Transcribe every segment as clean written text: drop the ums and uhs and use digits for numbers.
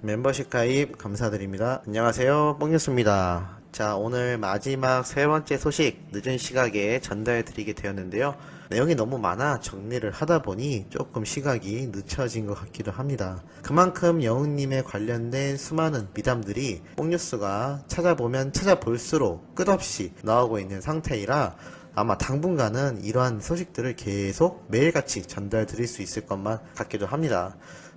멤버십 가입 감사드립니다. 안녕하세요, 뽕뉴스입니다. 자, 오늘 마지막 세 번째 소식 늦은 시각에 전달해 드리게 되었는데요. 내용이 너무 많아 정리를 하다 보니 조금 시각이 늦춰진 것 같기도 합니다. 그만큼 영웅님에 관련된 수많은 미담들이 뽕뉴스가 찾아보면 찾아볼수록 끝없이 나오고 있는 상태이라 아마 당분간은 이러한 소식들을 계속 매일같이 전달 드릴 수 있을 것만 같기도 합니다.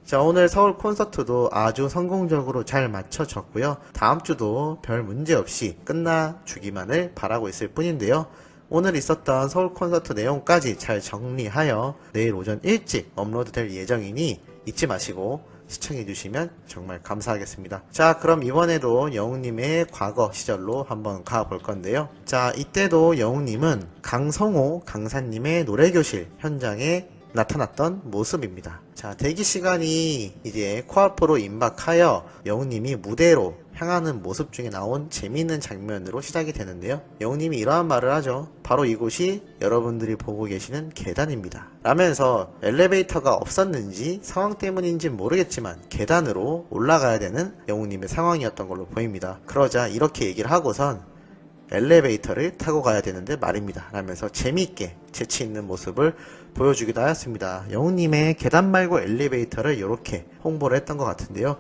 자, 오늘 서울 콘서트도 아주 성공적으로 잘 마쳐졌고요. 다음 주도 별 문제 없이 끝나주기만을 바라고 있을 뿐인데요. 오늘 있었던 서울 콘서트 내용까지 잘 정리하여 내일 오전 일찍 업로드 될 예정이니 잊지 마시고 시청해주시면 정말 감사하겠습니다. 자, 그럼 이번에도 영웅님의 과거 시절로 한번 가볼 건데요. 자, 이때도 영웅님은 강성호 강사님의 노래교실 현장에 나타났던 모습입니다. 자, 대기 시간이 이제 코앞으로 임박하여 영웅님이 무대로 향하는 모습 중에 나온 재미있는 장면으로 시작이 되는데요. 영웅님이 이러한 말을 하죠. 바로 이곳이 여러분들이 보고 계시는 계단입니다. 라면서 엘리베이터가 없었는지 상황 때문인지 모르겠지만 계단으로 올라가야 되는 영웅님의 상황이었던 걸로 보입니다. 그러자 이렇게 얘기를 하고선 엘리베이터를 타고 가야 되는데 말입니다. 라면서 재미있게 재치있는 모습을 보여주기도 하였습니다. 영웅님의 계단 말고 엘리베이터를 이렇게 홍보를 했던 것 같은데요.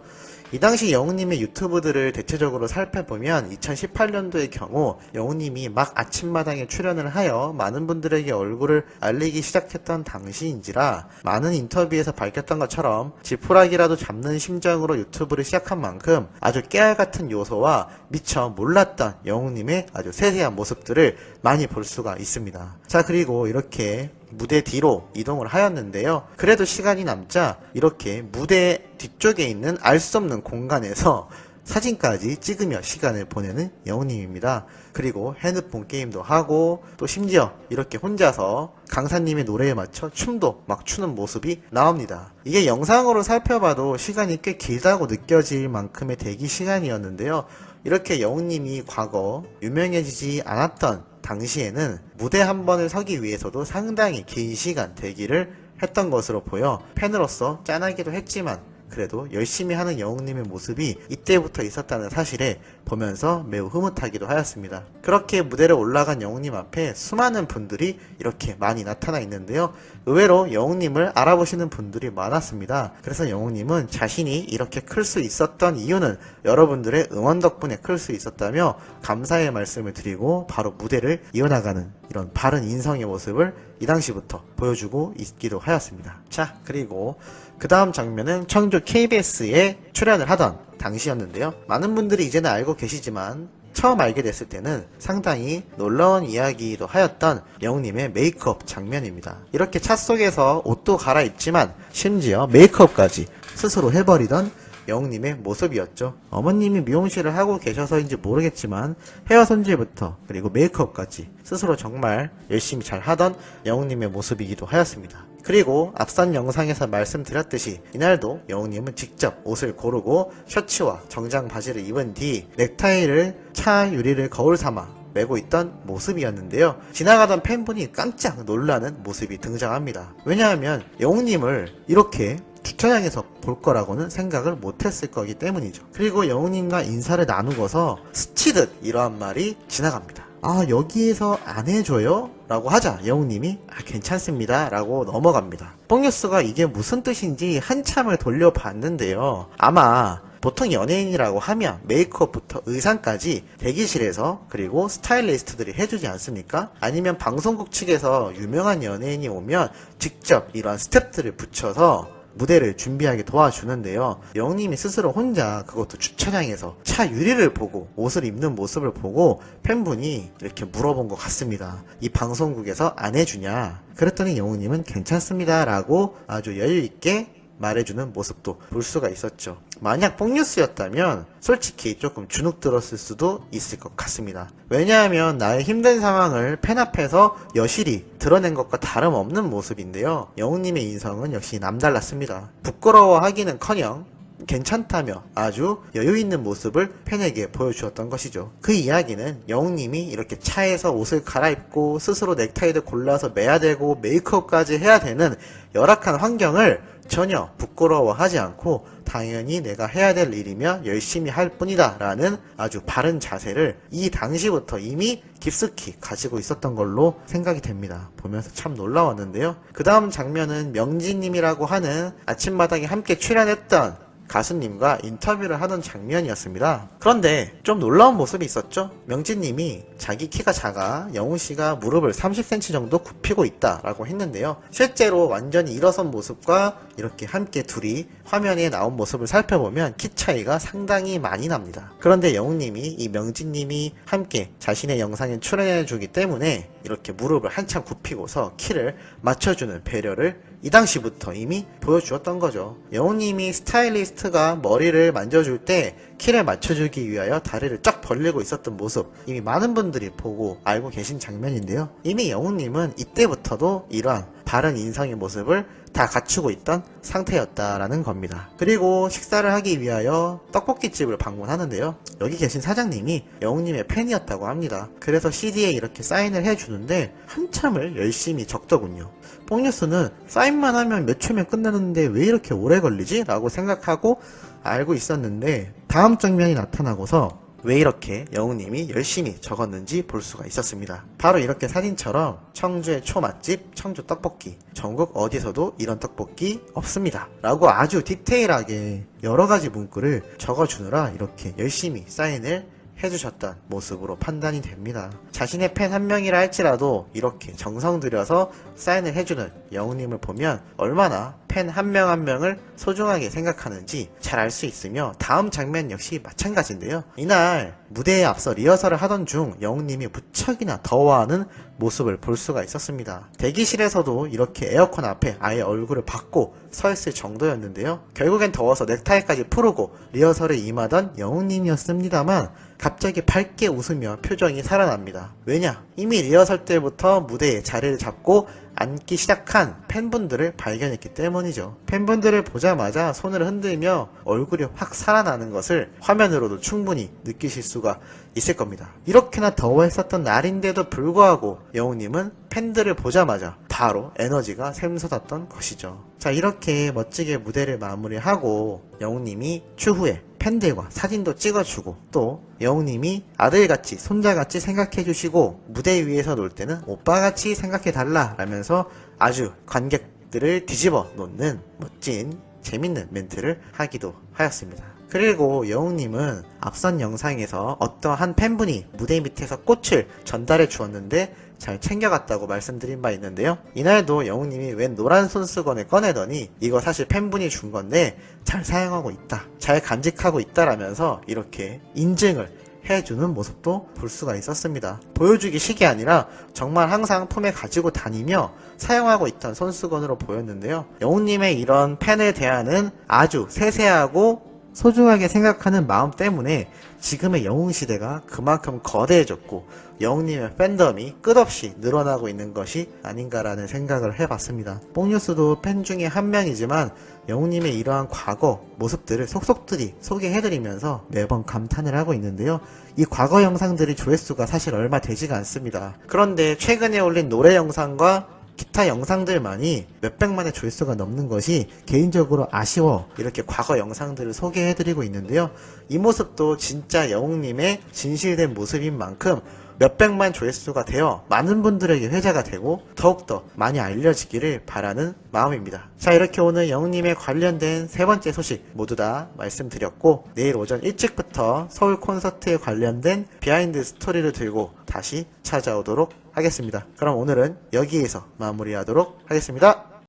이 당시 영웅님의 유튜브들을 대체적으로 살펴보면 2018년도의 경우 영웅님이 막 아침마당에 출연을 하여 많은 분들에게 얼굴을 알리기 시작했던 당시인지라 많은 인터뷰에서 밝혔던 것처럼 지푸라기라도 잡는 심정으로 유튜브를 시작한 만큼 아주 깨알같은 요소와 미처 몰랐던 영웅님의 아주 세세한 모습들을 많이 볼 수가 있습니다. 자, 그리고 이렇게 무대 뒤로 이동을 하였는데요. 그래도 시간이 남자 이렇게 무대 뒤쪽에 있는 알 수 없는 공간에서 사진까지 찍으며 시간을 보내는 영웅님입니다. 그리고 핸드폰 게임도 하고 또 심지어 이렇게 혼자서 강사님의 노래에 맞춰 춤도 막 추는 모습이 나옵니다. 이게 영상으로 살펴봐도 시간이 꽤 길다고 느껴질 만큼의 대기 시간이었는데요. 이렇게 영웅님이 과거 유명해지지 않았던 당시에는 무대 한 번을 서기 위해서도 상당히 긴 시간 대기를 했던 것으로 보여 팬으로서 짠하기도 했지만 그래도 열심히 하는 영웅님의 모습이 이때부터 있었다는 사실에 보면서 매우 흐뭇하기도 하였습니다. 그렇게 무대를 올라간 영웅님 앞에 수많은 분들이 이렇게 많이 나타나 있는데요. 의외로 영웅님을 알아보시는 분들이 많았습니다. 그래서 영웅님은 자신이 이렇게 클 수 있었던 이유는 여러분들의 응원 덕분에 클 수 있었다며 감사의 말씀을 드리고 바로 무대를 이어나가는 이런 바른 인성의 모습을 이 당시부터 보여주고 있기도 하였습니다. 자, 그리고 그 다음 장면은 청주 KBS에 출연을 하던 당시였는데요. 많은 분들이 이제는 알고 계시지만 처음 알게 됐을 때는 상당히 놀라운 이야기도 하였던 영웅님의 메이크업 장면입니다. 이렇게 차 속에서 옷도 갈아입지만 심지어 메이크업까지 스스로 해버리던 영웅님의 모습이었죠. 어머님이 미용실을 하고 계셔서인지 모르겠지만 헤어 손질부터 그리고 메이크업까지 스스로 정말 열심히 잘 하던 영웅님의 모습이기도 하였습니다. 그리고 앞선 영상에서 말씀드렸듯이 이날도 영웅님은 직접 옷을 고르고 셔츠와 정장 바지를 입은 뒤 넥타이를 차 유리를 거울 삼아 메고 있던 모습이었는데요. 지나가던 팬분이 깜짝 놀라는 모습이 등장합니다. 왜냐하면 영웅님을 이렇게 주차장에서 볼 거라고는 생각을 못했을 거기 때문이죠. 그리고 영웅님과 인사를 나누고서 스치듯 이러한 말이 지나갑니다. 아, 여기에서 안 해줘요? 라고 하자 영웅님이 괜찮습니다 라고 넘어갑니다. 뽕뉴스가 이게 무슨 뜻인지 한참을 돌려봤는데요. 아마 보통 연예인이라고 하면 메이크업부터 의상까지 대기실에서 그리고 스타일리스트들이 해주지 않습니까? 아니면 방송국 측에서 유명한 연예인이 오면 직접 이러한 스텝들을 붙여서 무대를 준비하게 도와주는데요. 영웅님이 스스로 혼자 그것도 주차장에서 차 유리를 보고 옷을 입는 모습을 보고 팬분이 이렇게 물어본 것 같습니다. 이 방송국에서 안 해주냐? 그랬더니 영웅님은 괜찮습니다 라고 아주 여유있게 말해주는 모습도 볼 수가 있었죠. 만약 뽕뉴스였다면 솔직히 조금 주눅 들었을 수도 있을 것 같습니다. 왜냐하면 나의 힘든 상황을 팬 앞에서 여실히 드러낸 것과 다름없는 모습인데요. 영웅님의 인성은 역시 남달랐습니다. 부끄러워하기는커녕 괜찮다며 아주 여유있는 모습을 팬에게 보여주었던 것이죠. 그 이야기는 영웅님이 이렇게 차에서 옷을 갈아입고 스스로 넥타이를 골라서 매야 되고 메이크업까지 해야 되는 열악한 환경을 전혀 부끄러워하지 않고 당연히 내가 해야 될 일이며 열심히 할 뿐이다 라는 아주 바른 자세를 이 당시부터 이미 깊숙이 가지고 있었던 걸로 생각이 됩니다. 보면서 참 놀라웠는데요. 그 다음 장면은 명진님이라고 하는 아침마당에 함께 출연했던 가수님과 인터뷰를 하던 장면이었습니다. 그런데 좀 놀라운 모습이 있었죠. 명진님이 자기 키가 작아 영훈씨가 무릎을 30cm 정도 굽히고 있다라고 했는데요. 실제로 완전히 일어선 모습과 이렇게 함께 둘이 화면에 나온 모습을 살펴보면 키 차이가 상당히 많이 납니다. 그런데 영훈님이 이 명진님이 함께 자신의 영상에 출연해주기 때문에 이렇게 무릎을 한참 굽히고서 키를 맞춰주는 배려를 이 당시부터 이미 보여주었던 거죠. 영훈님이 스타일리스트가 머리를 만져줄 때 키를 맞춰주기 위하여 다리를 쫙 벌리고 있었던 모습, 이미 많은 분들이 보고 알고 계신 장면인데요. 이미 영훈님은 이때부터도 이러한 바른 인성의 모습을 다 갖추고 있던 상태였다라는 겁니다. 그리고 식사를 하기 위하여 떡볶이집을 방문하는데요. 여기 계신 사장님이 영훈님의 팬이었다고 합니다. 그래서 CD에 이렇게 사인을 해주는데 한참을 열심히 적더군요. 뽕뉴스는 사인만 하면 몇 초면 끝나는데 왜 이렇게 오래 걸리지? 라고 생각하고 알고 있었는데 다음 장면이 나타나고서 왜 이렇게 영훈님이 열심히 적었는지 볼 수가 있었습니다. 바로 이렇게 사진처럼 청주의 초맛집 청주 떡볶이, 전국 어디서도 이런 떡볶이 없습니다 라고 아주 디테일하게 여러가지 문구를 적어주느라 이렇게 열심히 사인을 해주셨던 모습으로 판단이 됩니다. 자신의 팬 한 명이라 할지라도 이렇게 정성 들여서 사인을 해주는 영훈님을 보면 얼마나 팬 한 명 한 명을 소중하게 생각하는지 잘 알 수 있으며 다음 장면 역시 마찬가지인데요. 이날 무대에 앞서 리허설을 하던 중 영훈님이 무척이나 더워하는 모습을 볼 수가 있었습니다. 대기실에서도 이렇게 에어컨 앞에 아예 얼굴을 받고 서 있을 정도였는데요. 결국엔 더워서 넥타이까지 풀고 리허설에 임하던 영훈님이었습니다만 갑자기 밝게 웃으며 표정이 살아납니다. 왜냐? 이미 리허설 때부터 무대에 자리를 잡고 앉기 시작한 팬분들을 발견했기 때문이죠. 팬분들을 보자마자 손을 흔들며 얼굴이 확 살아나는 것을 화면으로도 충분히 느끼실 수가 있을 겁니다. 이렇게나 더워했었던 날인데도 불구하고 영훈님은 팬들을 보자마자 바로 에너지가 샘솟았던 것이죠. 자, 이렇게 멋지게 무대를 마무리하고 영훈님이 추후에 팬들과 사진도 찍어주고 또 영훈님이 아들같이 손자같이 생각해주시고 무대 위에서 놀 때는 오빠같이 생각해달라 라면서 아주 관객들을 뒤집어 놓는 멋진 재밌는 멘트를 하기도 하였습니다. 그리고 영훈님은 앞선 영상에서 어떠한 팬분이 무대 밑에서 꽃을 전달해 주었는데 잘 챙겨갔다고 말씀드린 바 있는데요. 이날도 영훈님이 웬 노란 손수건을 꺼내더니 이거 사실 팬분이 준 건데 잘 사용하고 있다, 잘 간직하고 있다라면서 이렇게 인증을 해주는 모습도 볼 수가 있었습니다. 보여주기식이 아니라 정말 항상 품에 가지고 다니며 사용하고 있던 손수건으로 보였는데요. 영훈님의 이런 팬을 대하는 아주 세세하고 소중하게 생각하는 마음 때문에 지금의 영웅시대가 그만큼 거대해졌고 영웅님의 팬덤이 끝없이 늘어나고 있는 것이 아닌가라는 생각을 해봤습니다. 뽕뉴스도 팬 중에 한 명이지만 영웅님의 이러한 과거 모습들을 속속들이 소개해드리면서 매번 감탄을 하고 있는데요. 이 과거 영상들이 조회수가 사실 얼마 되지가 않습니다. 그런데 최근에 올린 노래 영상과 기타 영상들만이 몇백만의 조회수가 넘는 것이 개인적으로 아쉬워 이렇게 과거 영상들을 소개해드리고 있는데요. 이 모습도 진짜 영웅님의 진실된 모습인 만큼 몇백만 조회수가 되어 많은 분들에게 회자가 되고 더욱더 많이 알려지기를 바라는 마음입니다. 자, 이렇게 오늘 영웅님에 관련된 세 번째 소식 모두 다 말씀드렸고 내일 오전 일찍부터 서울 콘서트에 관련된 비하인드 스토리를 들고 다시 찾아오도록 하겠습니다. 그럼 오늘은 여기에서 마무리하도록 하겠습니다.